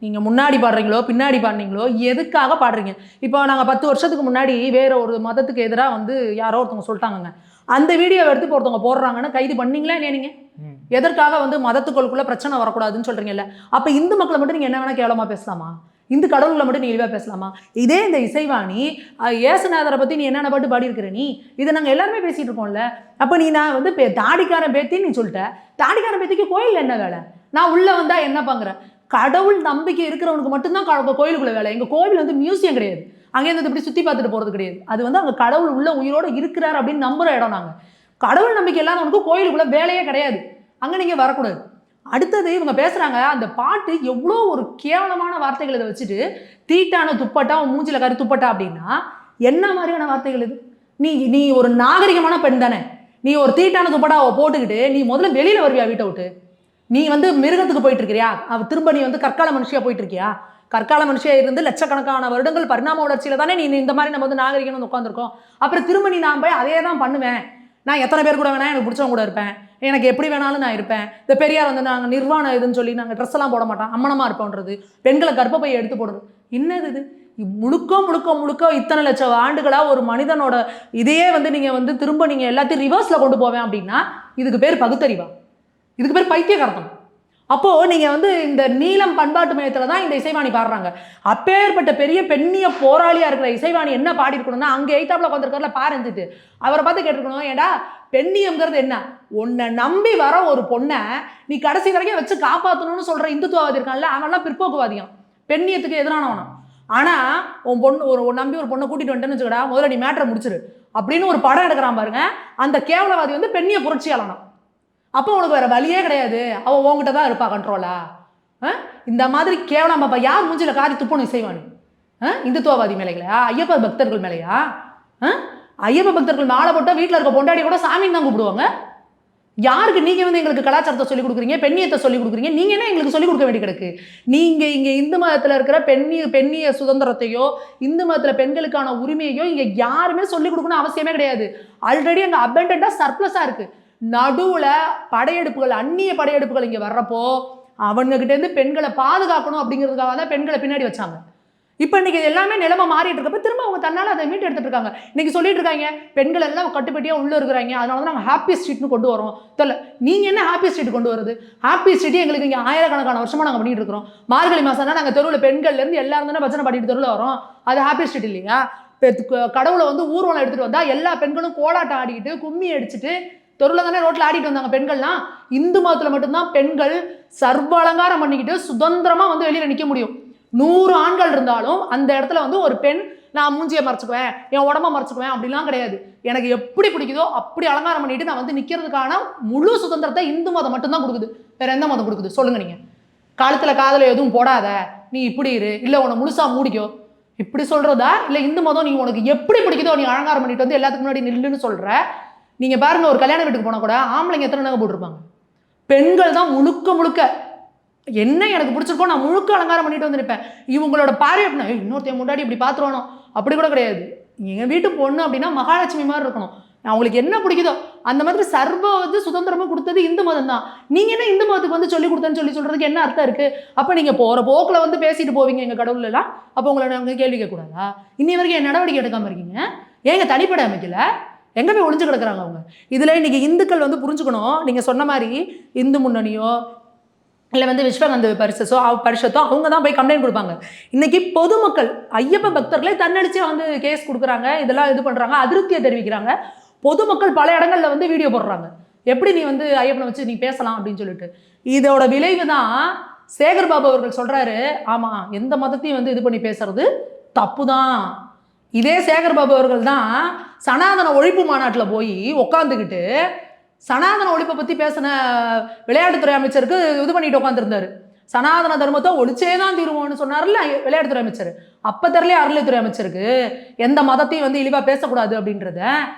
நீங்கள் முன்னாடி பாடுறீங்களோ பின்னாடி பாடுறீங்களோ எதுக்காக பாடுறீங்க? இப்போ நாங்கள் 10 வருஷத்துக்கு முன்னாடி வேற ஒரு மதத்துக்கு எதிராக வந்து யாரோ ஒருத்தவங்க சொல்லிட்டாங்கங்க, அந்த வீடியோவை எடுத்து ஒருத்தவங்க போடுறாங்கன்னு கைது பண்ணீங்களா இல்லையா? நீங்கள் எதற்காக வந்து மதத்துக்களுக்குள்ள பிரச்சனை வரக்கூடாதுன்னு சொல்கிறீங்கல்ல? அப்போ இந்து மக்களை மட்டும் நீங்கள் என்ன வேணால் கேவலமாக பேசலாமா? இந்து கடவுளை மட்டும் நீ இழிவாக பேசலாமா? இதே இந்த இசைவாணி ஏசுநாதரை பற்றி நீ என்னென்ன பாட்டு பாடியிருக்கிற நீ? இதை நாங்கள் எல்லாருமே பேசிகிட்டு இருக்கோம்ல. அப்போ நீ நான் வந்து தாடிக்காரன் பேத்தி நீ சொல்லிட்ட, தாடிக்காரன் பேத்திக்கு கோயில் என்ன வேலை? நான் உள்ளே வந்தால் என்ன பண்ணுறேன்? கடவுள் நம்பிக்கை இருக்கிறவனுக்கு மட்டும்தான் கோயிலுக்குள்ள வேலை. எங்கள் கோவில் வந்து மியூசியம் கிடையாது, அங்கேருந்து இப்படி சுற்றி பார்த்துட்டு போகிறது கிடையாது. அது வந்து அங்கே கடவுள் உள்ள உயிரோடு இருக்கிறார் அப்படின்னு நம்புகிற இடம். நாங்கள் கடவுள் நம்பிக்கை இல்லாதவனுக்கு கோயிலுக்குள்ள வேலையே கிடையாது, அங்கே நீங்கள் வரக்கூடாது. அடுத்தது இவங்க பேசுகிறாங்க, அந்த பாட்டு எவ்வளோ ஒரு கேவலமான வார்த்தைகள் இதை வச்சுட்டு, தீட்டான துப்பட்டா மூஞ்சில கரு துப்பட்டா அப்படின்னா என்ன மாதிரியான வார்த்தைகள் இது? நீ ஒரு நாகரிகமான பெண் தானே? நீ ஒரு தீட்டான துப்பட்டாவை போட்டுக்கிட்டு நீ முதல்ல வெளியில் வருவியா வீட்டை விட்டு? நீ வந்து மிருகத்துக்கு போயிட்டு இருக்கிறியா? திரும்ப நீ வந்து கற்கால மனுஷியா போயிட்டு இருக்கியா? கற்கால மனுஷியா இருந்து லட்சக்கணக்கான வருடங்கள் பரிணாம வளர்ச்சியில தானே நீ இந்த மாதிரி நம்ம வந்து நாகரிகம்னு உட்காந்துருக்கோம். அப்புறம் திரும்ப நீ நான் போய் அதே தான் பண்ணுவேன், நான் எத்தனை பேர் கூட வேணா எனக்கு பிடிச்சவங்க கூட இருப்பேன், எனக்கு எப்படி வேணாலும் நான் இருப்பேன். இந்த பெரியார் வந்து நாங்கள் நிர்வாணம் இதுன்னு சொல்லி நாங்கள் ட்ரெஸ் எல்லாம் போட மாட்டோம், அம்மனமாக இருப்போன்றது, பெண்களை கர்ப்பப்பையை எடுத்து போடுறது, என்னது இது? முழுக்க இத்தனை லட்சம் ஆண்டுகளாக ஒரு மனிதனோட இதையே வந்து நீங்கள் வந்து திரும்ப நீங்கள் எல்லாத்தையும் ரிவர்ஸில் கொண்டு போவேன் அப்படின்னா இதுக்கு பேர் பகுத்தறிவா? இதுக்கு பேர் பைத்தியகாரத்தம். அப்போது நீங்கள் வந்து இந்த நீலம் பண்பாட்டு மையத்தில் தான் இந்த இசைவாணி பாடுறாங்க. அப்பேற்பட்ட பெரிய பெண்ணிய போராளியாக இருக்கிற இசைவாணி என்ன பாடிருக்கணும்னா, அங்கே எய்தாப்பில் உட்காந்துருக்காருல பாருந்துட்டு அவரை பார்த்து கேட்டிருக்கணும், ஏண்டா பெண்ணியம்ங்கிறது என்ன? உன்னை நம்பி வர ஒரு பொண்ணை நீ கடைசி வரைக்கும் வச்சு காப்பாற்றணும்னு சொல்கிற இந்துத்துவவாதி இருக்கான்ல, அவன்லாம் பிற்போக்குவாதியம், பெண்ணியத்துக்கு எதிரானவனும். ஆனால் உன் பொண்ணு ஒரு நம்பி ஒரு பொண்ணை கூட்டிகிட்டு வந்துட்டேன்னு வச்சுக்கடா, முதல்ல நீ மேட்டரை முடிச்சிரு அப்படின்னு ஒரு படம் எடுக்கிறான் பாருங்க, அந்த கேவலவாதி வந்து பெண்ணிய புரட்சியாளனா. அப்போ உனக்கு வேற வழியே கிடையாது, அவன் உங்ககிட்ட தான் இருப்பா கண்ட்ரோலா. இந்த மாதிரி கேவலம் பாப்பா யார் மூஞ்சில காரி துப்பணும் இசைவாணி? இந்துத்துவவாதி மேலையா? ஐயப்ப பக்தர்கள் மேலையா? ஐயப்ப பக்தர்கள் மாலை போட்டால் வீட்டில் இருக்க பொண்டாடி கூட சாமின்னு தான் கூப்பிடுவாங்க. யாருக்கு நீங்கள் வந்து எங்களுக்கு கலாச்சாரத்தை சொல்லிக் கொடுக்குறீங்க, பெண்ணியத்தை சொல்லிக் கொடுக்குறீங்க? நீங்கள் என்ன எங்களுக்கு சொல்லிக் கொடுக்க வேண்டி கிடக்கு? நீங்கள் இங்கே இந்து மதத்தில் இருக்கிற பெண்ணிய சுதந்திரத்தையோ இந்து மதத்தில் பெண்களுக்கான உரிமையோ இங்கே யாருமே சொல்லிக் கொடுக்கணும் அவசியமே கிடையாது. ஆல்ரெடி அங்கே அபண்டண்டாக சர்ப்ளஸாக இருக்குது. நடுவில் படையெடுப்புகள், அந்நிய படையெடுப்புகள் இங்கே வர்றப்போ அவங்ககிட்டேருந்து பெண்களை பாதுகாக்கணும் அப்படிங்கிறதுக்காக தான் பெண்களை பின்னாடி வச்சாங்க. இப்போ இன்னைக்கு எல்லாமே நிலைமை மாறிட்டு இருக்கப்ப திரும்ப அவங்க தன்னால் அதை மீட்டு எடுத்துட்டு இருக்காங்க. இன்னைக்கு சொல்லிட்டு இருக்காங்க பெண்கள் எல்லாம் கட்டுப்பட்டியாக உள்ளே இருக்கிறாங்க, அதனால தான் நாங்கள் ஹாப்பி ஸ்ட்ரீட்னு கொண்டு வரோம். தெரியல நீங்கள் என்ன ஹாப்பி ஸ்ட்ரீட் கொண்டு வருது? ஹாப்பி ஸ்ட்ரீட் எங்களுக்கு இங்கே ஆயிரக்கணக்கான வருஷமாக நாங்கள் பண்ணிட்டு இருக்கிறோம். மார்கழி மாதம்னா நாங்கள் தெருவில் பெண்கள்லேருந்து எல்லாரும் தானே பஜனை பாடிட்டு தெருவில் வரோம், அது ஹாப்பி ஸ்ட்ரீட் இல்லையா? கடவுளை வந்து ஊர்வலம் எடுத்துகிட்டு வந்தால் எல்லா பெண்களும் கோலாட்டம் ஆடிக்கிட்டு கும்மி அடிச்சுட்டு தெருவில் தானே ரோட்டில் ஆடிட்டு வந்தாங்க பெண்கள்லாம். இந்து மதத்தில் மட்டும்தான் பெண்கள் சர்வ அலங்காரம் பண்ணிக்கிட்டு சுதந்திரமாக வந்து வெளியில் நிற்க முடியும். 100 ஆண்கள் இருந்தாலும் அந்த இடத்துல வந்து ஒரு பெண் நான் மூஞ்சியை மறைச்சிக்குவேன், என் உடம்ப மறைச்சிக்குவேன் அப்படிலாம் கிடையாது. எனக்கு எப்படி பிடிக்குதோ அப்படி அலங்காரம் பண்ணிட்டு நான் வந்து நிற்கிறதுக்கான முழு சுதந்திரத்தை இந்து மதம் மட்டும்தான் கொடுக்குது. வேற எந்த மதம் கொடுக்குது சொல்லுங்க? நீங்கள் காலத்தில் காதல எதுவும் போடாத, நீ இப்படி இரு, இல்லை உன்னை முழுசா மூடிக்கோ, இப்படி சொல்றதா? இல்லை இந்து மதம் நீ உனக்கு எப்படி பிடிக்குதோ நீ அலங்காரம் பண்ணிட்டு வந்து எல்லாத்துக்கு முன்னாடி நில்லுன்னு சொல்ற? நீங்கள் பாருங்க, ஒரு கல்யாண வீட்டுக்கு போனால் கூட ஆம்பளைங்க எத்தனை நகை போட்டிருப்பாங்க, பெண்கள் தான் முழுக்க என்ன எனக்கு பிடிச்சிருக்கோ நான் முழுக்க அலங்காரம் பண்ணிட்டு வந்து நிற்பேன். இவங்களோட பார்வை அப்படின்னா இன்னொருத்தையும் முன்னாடி இப்படி பார்த்துருவானோ அப்படி கூட கிடையாது. எங்கள் வீட்டு பொண்ணு அப்படின்னா மகாலட்சுமி மாதிரி இருக்கணும், அவங்களுக்கு என்ன பிடிக்குதோ அந்த மாதிரி சர்வ வந்து சுதந்திரமும் கொடுத்தது இந்து மதம் தான். நீங்கள் என்ன இந்து மதத்துக்கு வந்து சொல்லி கொடுத்தேன்னு சொல்கிறதுக்கு என்ன அர்த்தம் இருக்குது? அப்போ நீங்கள் போகிற போக்கில் வந்து பேசிட்டு போவீங்க எங்கள் கடவுள் எல்லாம், அப்போ உங்களை நாங்கள் கேள்வி கேட்கக்கூடாதா? இன்னி வரைக்கும் என் நடவடிக்கை எடுக்காமல் இருக்கீங்க, ஏங்க தனிப்படை அமைக்கல, எங்கே போய் ஒளிஞ்சு கிடக்குறாங்க அவங்க? இதில் இன்றைக்கி இந்துக்கள் வந்து புரிஞ்சுக்கணும், நீங்கள் சொன்ன மாதிரி இந்து முன்னணியோ இல்லை வந்து விஸ்வகந்த பரிஷத்தோ அவங்க தான் போய் கம்ப்ளைண்ட் கொடுப்பாங்க. இன்றைக்கி பொதுமக்கள் ஐயப்ப பக்தர்களே தன்னடிச்சு வந்து கேஸ் கொடுக்குறாங்க, இதெல்லாம் இது பண்ணுறாங்க, அதிருப்தியை தெரிவிக்கிறாங்க. பொதுமக்கள் பல இடங்களில் வந்து வீடியோ போடுறாங்க, எப்படி நீ வந்து ஐயப்பனை வச்சு நீ பேசலாம் அப்படின்னு சொல்லிட்டு. இதோட விளைவு தான் சேகர் பாபு அவர்கள் சொல்கிறாரு, ஆமாம் எந்த மதத்தையும் வந்து இது பண்ணி பேசுறது தப்பு தான். இதே சேகர் பாபு அவர்கள் தான் சனாதன ஒழிப்பு மாநாட்டில் போய் உட்காந்துக்கிட்டு சனாதன ஒழிப்பை பற்றி பேசின விளையாட்டுத்துறை அமைச்சருக்கு இது பண்ணிட்டு உட்காந்துருந்தாரு. சனாதன தர்மத்தை ஒழிச்சே தான் தீருவோம்னு சொன்னார்ல விளையாட்டுத்துறை அமைச்சர். அப்போ தெரியல அறநிலையத்துறை அமைச்சருக்கு எந்த மதத்தையும் வந்து இழிவாக பேசக்கூடாது அப்படின்றத.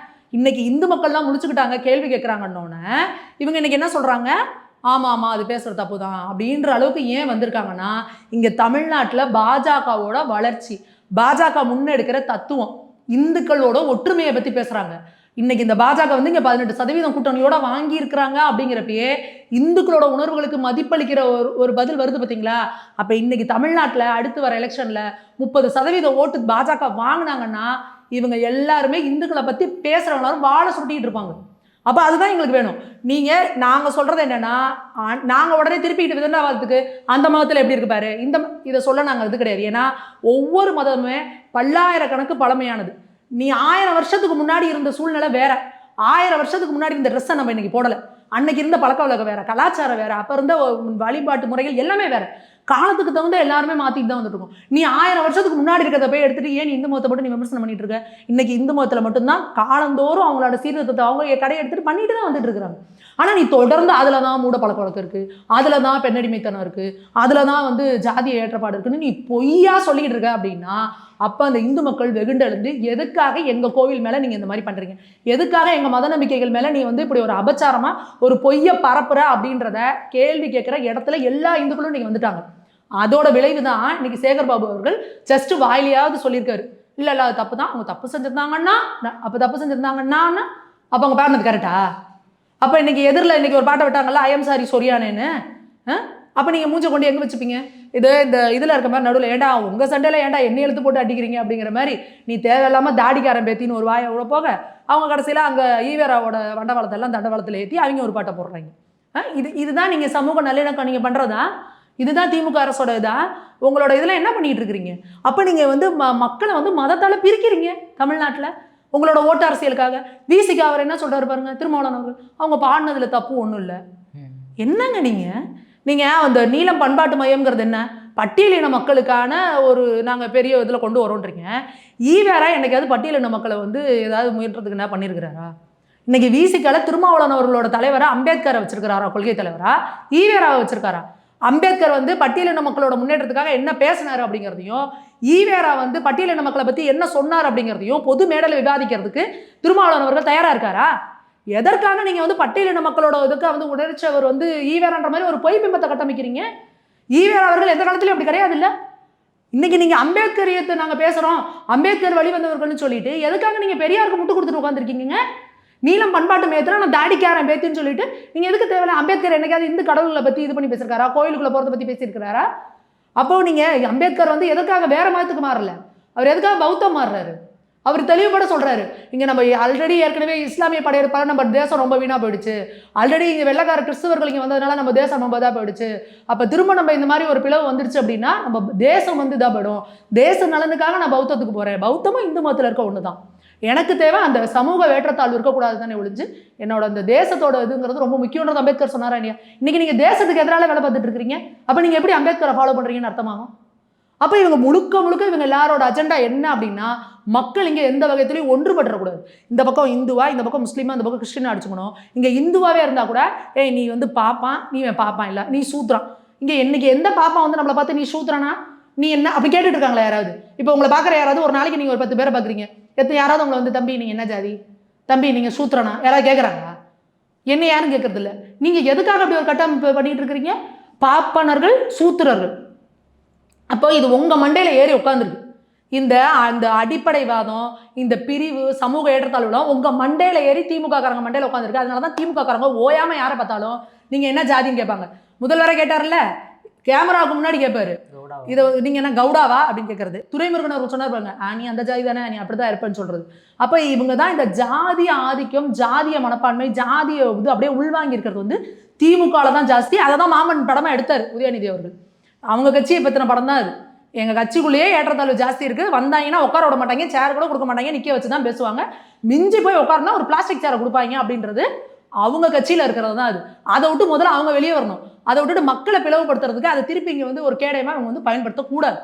இன்னைக்கு இந்து மக்கள்லாம் முடிச்சுக்கிட்டாங்க, கேள்வி கேட்குறாங்கன்னொன்னே இவங்க இன்னைக்கு என்ன சொல்கிறாங்க, ஆமாம் அது பேசுகிற தப்பு தான் அப்படின்ற அளவுக்கு ஏன் வந்திருக்காங்கன்னா, இங்கே தமிழ்நாட்டில் பாஜகவோட வளர்ச்சி, பாஜக முன்னெடுக்கிற தத்துவம், இந்துக்களோட ஒற்றுமையை பற்றி பேசுகிறாங்க. இன்னைக்கு இந்த பாஜக வந்து இங்கே 18% கூட்டணியோட வாங்கியிருக்கிறாங்க அப்படிங்கிறப்பயே இந்துக்களோட உணர்வுகளுக்கு மதிப்பளிக்கிற ஒரு பதில் வருது பார்த்தீங்களா? அப்போ இன்னைக்கு தமிழ்நாட்டில் அடுத்து வர எலெக்ஷனில் 30% ஓட்டு பாஜக வாங்கினாங்கன்னா இவங்க எல்லாருமே இந்துக்களை பற்றி பேசுகிறவங்களாரும் வாழை சுட்டிகிட்டு இருப்பாங்க. அப்போ அதுதான் எங்களுக்கு வேணும். நாங்கள் சொல்கிறது என்னென்னா, நாங்கள் உடனே திருப்பிக்கிட்டு விதண்டாவாதத்துக்கு அந்த மதத்தில் எப்படி இருக்கு பாரு, இதை சொல்ல நாங்கள் இது கிடையாது. ஏன்னா ஒவ்வொரு மதமுமே பல்லாயிரக்கணக்கு பழமையானது. நீ 1000 வருஷத்துக்கு முன்னாடி இருந்த சூழ்நிலை வேற, 1000 வருஷத்துக்கு முன்னாடி இந்த ட்ரெஸ்ஸை நம்ம இன்னைக்கு போடலை. அன்னைக்கு இருந்த பழக்க வழக்கம் வேற, கலாச்சாரம் வேற, அப்போ இருந்த வழிபாட்டு முறைகள் எல்லாமே வேற. காலத்துக்கு தகுந்த எல்லாருமே மாற்றிட்டு தான் வந்துட்டு இருக்கோம். நீ 1000 வருஷத்துக்கு முன்னாடி இருக்கிறத போய் எடுத்துட்டு ஏன் இந்து மதத்தை மட்டும் நீ விமர்சனம் பண்ணிட்டு இருக்க? இன்னைக்கு இந்து மதத்தில் மட்டும்தான் காலந்தோறும் அவங்களோட சீர்திருத்தத்தை அவங்க கடையை எடுத்துட்டு பண்ணிட்டு தான் வந்துட்டு இருக்கிறாங்க. ஆனால் நீ தொடர்ந்து அதில் தான் மூட பழக்க வழக்கம் இருக்குது, அதில் தான் பெண்ணடிமைத்தனம் இருக்குது, அதில் தான் வந்து ஜாதிய ஏற்றப்பாடு இருக்குன்னு நீ பொய்யா சொல்லிட்டு இருக்க அப்படின்னா அப்போ அந்த இந்து மக்கள் வெகுண்டெழுந்து எதுக்காக எங்கள் கோவில் மேலே நீங்கள் இந்த மாதிரி பண்ணுறீங்க, எதுக்காக எங்கள் மத நம்பிக்கைகள் மேலே நீ வந்து இப்படி ஒரு அபச்சாரமாக ஒரு பொய்யை பரப்புற அப்படின்றத கேள்வி கேட்குற இடத்துல எல்லா இந்துக்களும் நீங்கள் வந்துட்டாங்க. அதோட விளைவு தான் இன்னைக்கு சேகர் பாபு அவர்கள் ஜஸ்ட் வாயிலையாவது சொல்லியிருக்காரு, இல்லை அது தப்பு தான், அவங்க தப்பு செஞ்சிருந்தாங்கன்னா அப்போ அவங்க பாடினது கரெக்டா? அப்போ இன்னைக்கு எதிரில் இன்னைக்கு ஒரு பாட்டை விட்டாங்கல்ல, ஐஎம் சாரி சொரியானேன்னு, அப்போ நீங்கள் மூஞ்சை கொண்டு எங்கே வச்சுப்பீங்க? இந்த இதில் இருக்க மாதிரி நடுவில் ஏண்டா உங்கள் சண்டையில் ஏண்டா என்ன எழுத்து போட்டு அடிக்கிறீங்க அப்படிங்கிற மாதிரி நீ தேவையில்லாமல் தாடிக்காரன் பேத்தின்னு ஒரு வாயை உள்ள போக அவங்க கடைசியில் அங்கே ஈவேராவோட வண்டவாளத்தெல்லாம் தண்டவாளத்தில் ஏற்றி அவங்க ஒரு பாட்டை போடுறாங்க. இதுதான் நீங்கள் சமூக நல்லிணக்கம் நீங்கள் பண்ணுறதா? இதுதான் திமுக அரசோட இதான் உங்களோட இதில் என்ன பண்ணிட்டு இருக்கிறீங்க? அப்போ நீங்கள் வந்து மக்களை வந்து மதத்தால் பிரிக்கிறீங்க தமிழ்நாட்டில் உங்களோட ஓட்டு அரசியலுக்காக. விசிகா அவர் என்ன சொல்கிறாரு பாருங்க, திருமாவளவன் அவர்கள், அவங்க பாடினதில் தப்பு ஒன்றும் இல்லை. என்னங்க நீங்கள் அந்த நீலம் பண்பாட்டு மையம்ங்கிறது என்ன? பட்டியலின மக்களுக்கான ஒரு நாங்கள் பெரிய இதில் கொண்டு வரோன்றீங்க. ஈவேரா என்னைக்காவது பட்டியலின மக்களை வந்து ஏதாவது முயன்றதுக்கு என்ன பண்ணியிருக்கிறாரா? இன்னைக்கு விசிகால திருமாவளவன் அவர்களோட தலைவரா அம்பேத்கரை வச்சிருக்கிறாரா கொள்கை தலைவரா? ஈவேராவை வச்சிருக்காரா? அம்பேத்கர் வந்து பட்டியலின மக்களோட முன்னேற்றத்துக்காக என்ன பேசினார் அப்படிங்கிறதையும், ஈவேரா வந்து பட்டியலின மக்களை பற்றி என்ன சொன்னார் அப்படிங்கிறதையும் பொது மேடையில் விவாதிக்கிறதுக்கு திருமாவளவன் அவர்கள் தயாராக இருக்காரா? எதற்காக நீங்கள் வந்து பட்டியலின மக்களோட இதுக்கு வந்து உணர்ச்சவர் வந்து ஈவேரான்ற மாதிரி ஒரு பொய் பிம்பத்தை கட்டமைக்கிறீங்க? ஈவேரா அவர்கள் எந்த காலத்துலையும் அப்படி கிடையாது இல்லை. இன்னைக்கு நீங்கள் அம்பேத்கரியத்தை நாங்கள் பேசுகிறோம், அம்பேத்கர் வழி வந்தவர்கள்னு சொல்லிட்டு எதுக்காக நீங்கள் பெரியாருக்கு முட்டு கொடுத்துட்டு உட்காந்துருக்கீங்க? நீலம் பண்பாட்டு மையத்தில் நான் தாடிக்காரன் பேத்தின்னு சொல்லிட்டு நீங்கள் எதுக்கு தேவையில்ல? அம்பேத்கர் என்னைக்காவது இந்து கடவுளை பற்றி இது பண்ணி பேசியிருக்காரா? கோயிலுக்குள்ளே போகிறத பற்றி பேசியிருக்கிறாரா? அப்போ நீங்கள் அம்பேத்கர் வந்து எதுக்காக வேற மதத்துக்கு மாறல? அவர் எதுக்காக பௌத்தம் மாறுறாரு? அவர் தெளிவுபட சொல்கிறாரு, இங்கே நம்ம ஆல்ரெடி ஏற்கனவே இஸ்லாமிய படையெடுப்பால் நம்ம தேசம் ரொம்ப வீணாக போயிடுச்சு, ஆல்ரெடி இங்கே வெள்ளக்கார கிறிஸ்தவர்கள் இங்கே வந்ததுனால நம்ம தேசம் ரொம்ப இதாக போயிடுச்சு, அப்போ திரும்ப நம்ம இந்த மாதிரி ஒரு பிளவு வந்துடுச்சு அப்படின்னா நம்ம தேசம் வந்து இதாக போயிடும், தேச நலனுக்காக நான் பௌத்தத்துக்கு போகிறேன். பௌத்தமும் இந்து மதத்தில் இருக்க ஒன்று தான். எனக்கு தேவை அந்த சமூக வேற்றத்தாழ்வு இருக்கக்கூடாது தானே ஒழிஞ்சு என்னோட அந்த தேசத்தோட இதுங்கிறது ரொம்ப முக்கியன்றது அம்பேத்கர் சொன்னாரா இல்லையா? இன்னைக்கு நீங்கள் தேசத்துக்கு எதிராக வேலை பார்த்துட்டு இருக்கிறீங்க. அப்போ நீங்கள் எப்படி அம்பேத்கரை ஃபாலோ பண்ணுறீங்கன்னு அர்த்தமாகும். அப்போ இவங்க முழுக்க இவங்க எல்லாரோட அஜெண்டா என்ன அப்படின்னா மக்கள் இங்கே எந்த வகையிலையும் ஒன்றுபட்டுறக்கூடாது. இந்த பக்கம் இந்துவா, இந்த பக்கம் முஸ்லீமா, இந்த பக்கம் கிறிஸ்டினா அடிச்சுக்கணும். இங்கே இந்துவாகவே இருந்தால் கூட நீ வந்து பாப்பான், நீ பாப்பான் இல்லை, நீ சூத்ரான். இங்கே இன்னைக்கு எந்த பாப்பா வந்து நம்மளை பார்த்து நீ சூத்ரானா நீ என்ன அப்படி கேட்டுட்டு இருக்காங்களா யாராவது? இப்போ உங்களை பார்க்குற யாராவது ஒரு நாளைக்கு நீங்கள் ஒரு 10 பேரை பார்க்குறீங்க, யாராவது உங்களை வந்து தம்பி நீங்கள் என்ன ஜாதி, தம்பி நீங்கள் சூத்ரனா யாராவது கேட்குறாங்களா? என்ன யாரும் கேட்கறதில்ல. நீங்கள் எதுக்காக அப்படி ஒரு கட்டமைப்பு பண்ணிட்டு இருக்கிறீங்க? பாப்பனர்கள் சூத்திரர்கள். அப்போ இது உங்கள் மண்டையில் ஏறி உட்காந்துருக்கு. அந்த அடிப்படைவாதம், இந்த பிரிவு, சமூக ஏற்றத்தாழ்வுலாம் உங்கள் மண்டையில் ஏறி திமுக காரங்க மண்டையில் உட்காந்துருக்கு. அதனால தான் திமுக காரங்க ஓயாமல் யாரை பார்த்தாலும் நீங்கள் என்ன ஜாதின்னு கேட்பாங்க. முதல்வரை கேட்டார்ல, கேமராவுக்கு முன்னாடி கேட்பாரு, இதை நீங்கள் என்ன கவுடாவா அப்படின்னு கேட்கறது. துரைமுருகன் அவர் சொன்னார் பாருங்க, நீ அந்த ஜாதி தானே, நீ அப்படி தான் இருப்பேன்னு சொல்கிறது. அப்போ இவங்க தான் இந்த ஜாதிய ஆதிக்கம், ஜாதிய மனப்பான்மை, ஜாதிய இது அப்படியே உள்வாங்கி இருக்கிறது வந்து திமுகவில் தான் ஜாஸ்தி. அதை தான் மாமன் படமாக எடுத்தார் உதயநிதி அவர்கள். அவங்க கட்சியை பற்றின படம் தான் அது. எங்கள் கட்சிக்குள்ளேயே ஏற்றத்தாழ்வு ஜாஸ்தி இருக்குது, வந்தாங்கன்னா உட்கார விட மாட்டாங்க, சேர் கூட கொடுக்க மாட்டாங்க, நிற்க வச்சு தான் பேசுவாங்க, மிஞ்சி போய் உட்காருனா ஒரு பிளாஸ்டிக் சேரை கொடுப்பாங்க அப்படின்றது அவங்க கட்சியில் இருக்கிறது தான் அது. அதை விட்டு முதல்ல அவங்க வெளியே வரணும். அதை விட்டுட்டு மக்களை பிளவுபடுத்துறதுக்கு அதை திருப்பி இங்கே வந்து ஒரு கேடயமாக அவங்க வந்து பயன்படுத்தக்கூடாது.